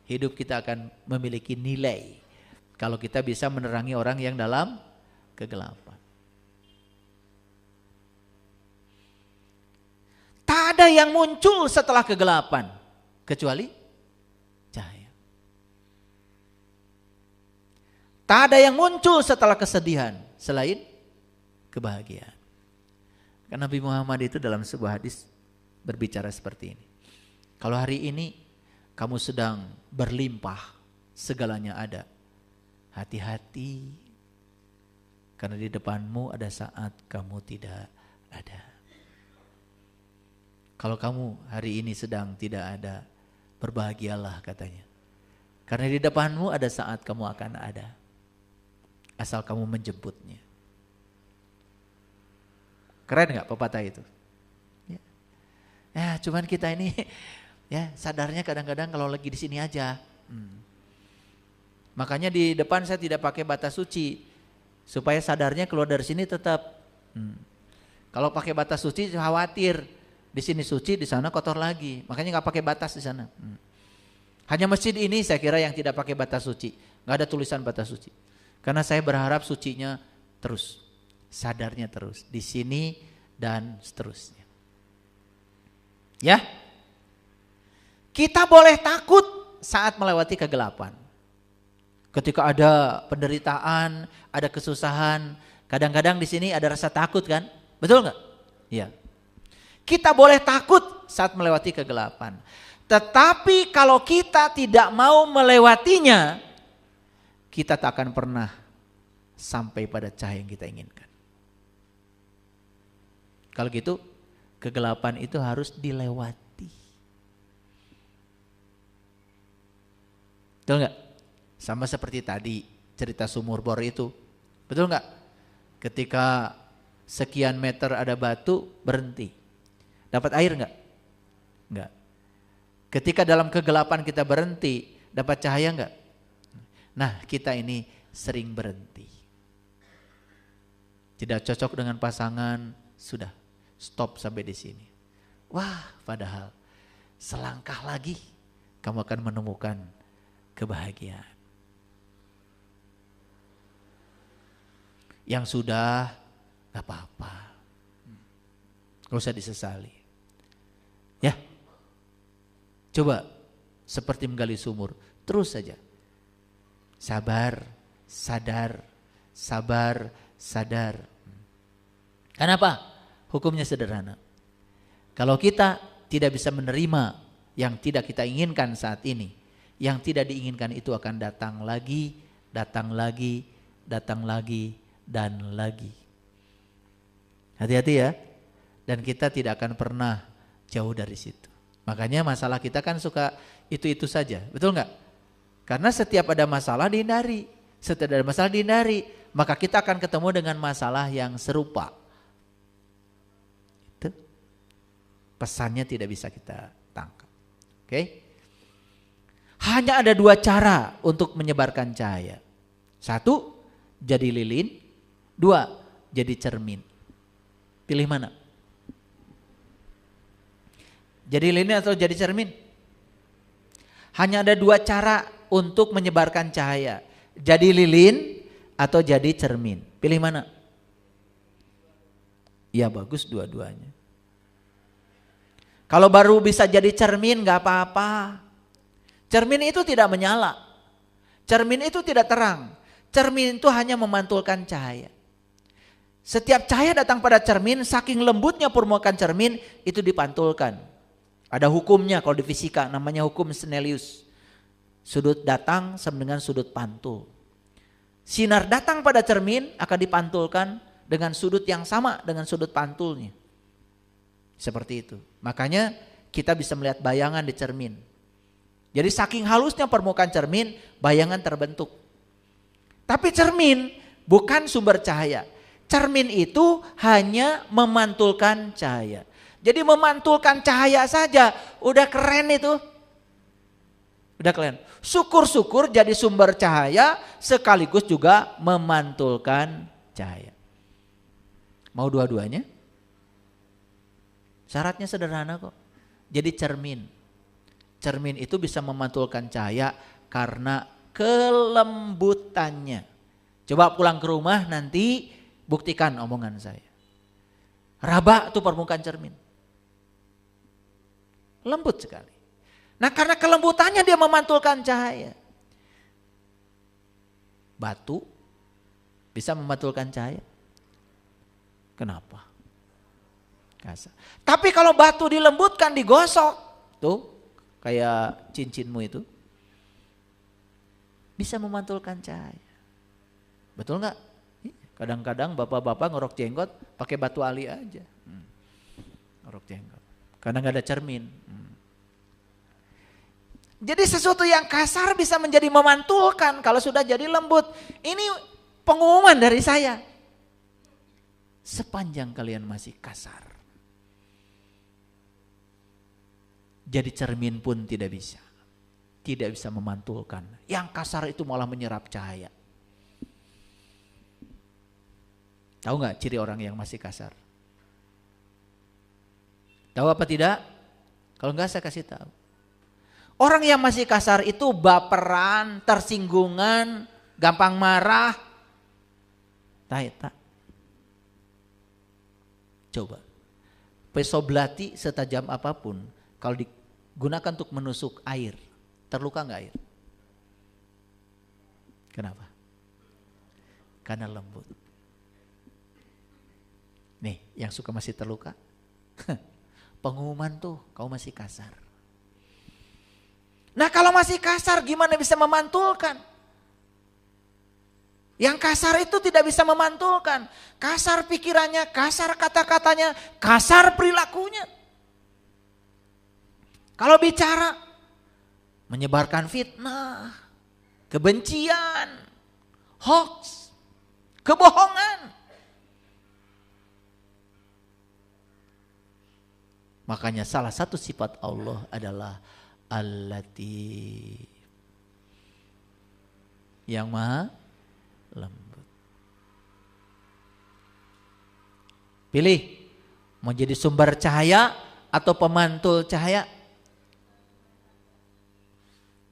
Hidup kita akan memiliki nilai kalau kita bisa menerangi orang yang dalam kegelapan. Tak ada yang muncul setelah kegelapan kecuali cahaya. Tak ada yang muncul setelah kesedihan selain kebahagiaan. Karena Nabi Muhammad itu dalam sebuah hadis berbicara seperti ini. Kalau hari ini kamu sedang berlimpah, segalanya ada, hati-hati, karena di depanmu ada saat kamu tidak ada. Kalau kamu hari ini sedang tidak ada, berbahagialah katanya. Karena di depanmu ada saat kamu akan ada, asal kamu menjemputnya. Keren gak pepatah itu? Ya, cuman kita ini ya sadarnya kadang-kadang kalau lagi di sini aja. Makanya di depan saya tidak pakai batas suci supaya sadarnya keluar dari sini tetap. Kalau pakai batas suci khawatir di sini suci, di sana kotor lagi. Makanya nggak pakai batas di sana. Hanya masjid ini saya kira yang tidak pakai batas suci, nggak ada tulisan batas suci. Karena saya berharap sucinya terus, sadarnya terus di sini dan seterusnya. Ya, kita boleh takut saat melewati kegelapan. Ketika ada penderitaan, ada kesusahan, kadang-kadang di sini ada rasa takut kan? Betul nggak? Iya. Kita boleh takut saat melewati kegelapan. Tetapi kalau kita tidak mau melewatinya, kita tak akan pernah sampai pada cahaya yang kita inginkan. Kalau gitu, kegelapan itu harus dilewati. Betul nggak? Sama seperti tadi cerita sumur bor itu. Betul nggak? Ketika sekian meter ada batu, berhenti. Dapat air enggak? Enggak. Ketika dalam kegelapan kita berhenti, dapat cahaya enggak? Nah, kita ini sering berhenti. Tidak cocok dengan pasangan, sudah stop sampai di sini. Wah, padahal selangkah lagi kamu akan menemukan kebahagiaan. Yang sudah enggak apa-apa. Enggak usah disesali. Ya, coba seperti menggali sumur, terus saja. Sabar, sadar, sabar, sadar. Kenapa? Hukumnya sederhana. Kalau kita tidak bisa menerima yang tidak kita inginkan saat ini, yang tidak diinginkan itu akan datang lagi, datang lagi, datang lagi, dan lagi. Hati-hati ya. Dan kita tidak akan pernah jauh dari situ. Makanya masalah kita kan suka itu-itu saja, betul nggak? Karena setiap ada masalah dihindari, setiap ada masalah dihindari, maka kita akan ketemu dengan masalah yang serupa. Itu pesannya tidak bisa kita tangkap. Oke? Hanya ada dua cara untuk menyebarkan cahaya. Satu, jadi lilin. Dua, jadi cermin. Pilih mana? Jadi lilin atau jadi cermin? Hanya ada dua cara untuk menyebarkan cahaya. Jadi lilin atau jadi cermin. Pilih mana? Ya bagus dua-duanya. Kalau baru bisa jadi cermin gak apa-apa. Cermin itu tidak menyala. Cermin itu tidak terang. Cermin itu hanya memantulkan cahaya. Setiap cahaya datang pada cermin, saking lembutnya permukaan cermin itu dipantulkan. Ada hukumnya kalau di fisika, namanya hukum Snellius. Sudut datang sama dengan sudut pantul. Sinar datang pada cermin akan dipantulkan dengan sudut yang sama dengan sudut pantulnya. Seperti itu. Makanya kita bisa melihat bayangan di cermin. Jadi saking halusnya permukaan cermin, bayangan terbentuk. Tapi cermin bukan sumber cahaya. Cermin itu hanya memantulkan cahaya. Jadi memantulkan cahaya saja udah keren itu. Udah keren. Syukur-syukur jadi sumber cahaya sekaligus juga memantulkan cahaya. Mau dua-duanya? Syaratnya sederhana kok. Jadi cermin. Cermin itu bisa memantulkan cahaya karena kelembutannya. Coba pulang ke rumah nanti buktikan omongan saya. Raba tuh permukaan cermin. Lembut sekali. Nah karena kelembutannya dia memantulkan cahaya. Batu bisa memantulkan cahaya. Kenapa? Kasar. Tapi kalau batu dilembutkan, digosok, tuh kayak cincinmu itu, bisa memantulkan cahaya. Betul nggak? Kadang-kadang bapak-bapak ngorok jenggot pakai batu ali aja. Ngorok jenggot. Karena nggak ada cermin. Jadi sesuatu yang kasar bisa menjadi memantulkan kalau sudah jadi lembut. Ini pengumuman dari saya. Sepanjang kalian masih kasar, jadi cermin pun tidak bisa. Tidak bisa memantulkan. Yang kasar itu malah menyerap cahaya. Tahu nggak ciri orang yang masih kasar? Tahu apa tidak? Kalau enggak saya kasih tahu. Orang yang masih kasar itu baperan, tersinggungan, gampang marah. Tak. Coba. Pisau belati setajam apapun, kalau digunakan untuk menusuk air, terluka enggak air? Kenapa? Karena lembut. Nih, yang suka masih terluka. Pengumuman tuh, kau masih kasar. Nah kalau masih kasar gimana bisa memantulkan? Yang kasar itu tidak bisa memantulkan. Kasar pikirannya, kasar kata-katanya, kasar perilakunya. Kalau bicara, menyebarkan fitnah, kebencian, hoax, kebohongan. Makanya salah satu sifat Allah adalah Al-Latif, yang maha lembut. Pilih, mau jadi sumber cahaya atau pemantul cahaya?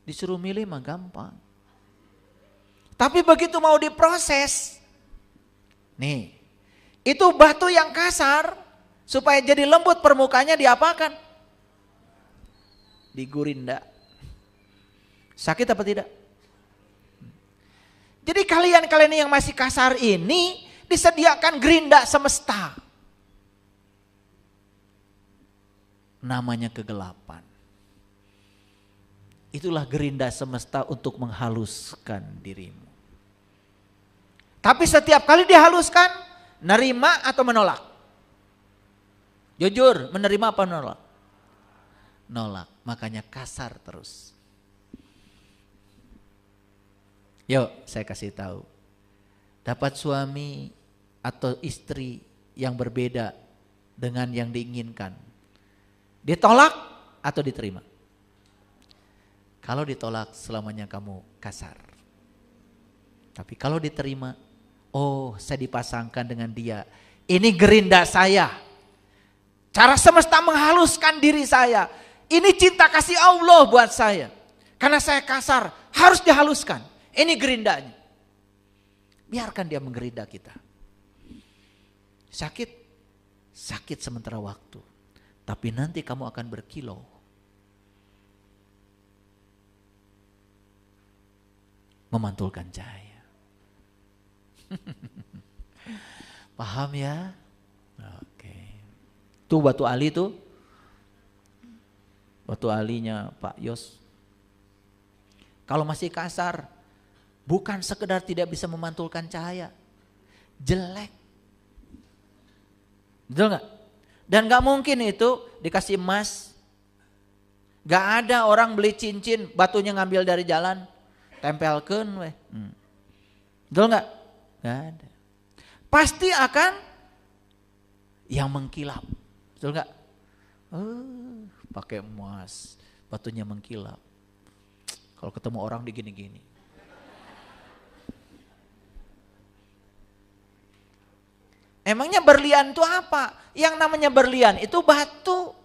Disuruh milih mah gampang. Tapi begitu mau diproses, nih, itu batu yang kasar, supaya jadi lembut permukaannya diapakan? Digurinda. Sakit apa tidak? Jadi kalian yang masih kasar ini disediakan gerinda semesta. Namanya kegelapan. Itulah gerinda semesta untuk menghaluskan dirimu. Tapi setiap kali dihaluskan, nerima atau menolak? Jujur, menerima apa menolak? Nolak, makanya kasar terus. Yuk saya kasih tahu. Dapat suami atau istri yang berbeda dengan yang diinginkan. Ditolak atau diterima? Kalau ditolak selamanya kamu kasar. Tapi kalau diterima, oh saya dipasangkan dengan dia. Ini gerinda saya. Cara semesta menghaluskan diri saya. Ini cinta kasih Allah buat saya. Karena saya kasar, harus dihaluskan. Ini gerindanya. Biarkan dia menggerinda kita. Sakit, sakit sementara waktu. Tapi nanti kamu akan berkilau. Memantulkan cahaya. Paham ya? Oke. Tuh batu ali tuh. Batu alinya Pak Yos. Kalau masih kasar, bukan sekedar tidak bisa memantulkan cahaya, jelek. Betul gak? Dan gak mungkin itu dikasih emas. Gak ada orang beli cincin, batunya ngambil dari jalan, tempelkan weh. Betul gak? Gak ada. Pasti akan yang mengkilap. Betul gak? Pakai emas, batunya mengkilap. Kalau ketemu orang digini-gini. Emangnya berlian itu apa? Yang namanya berlian itu batu.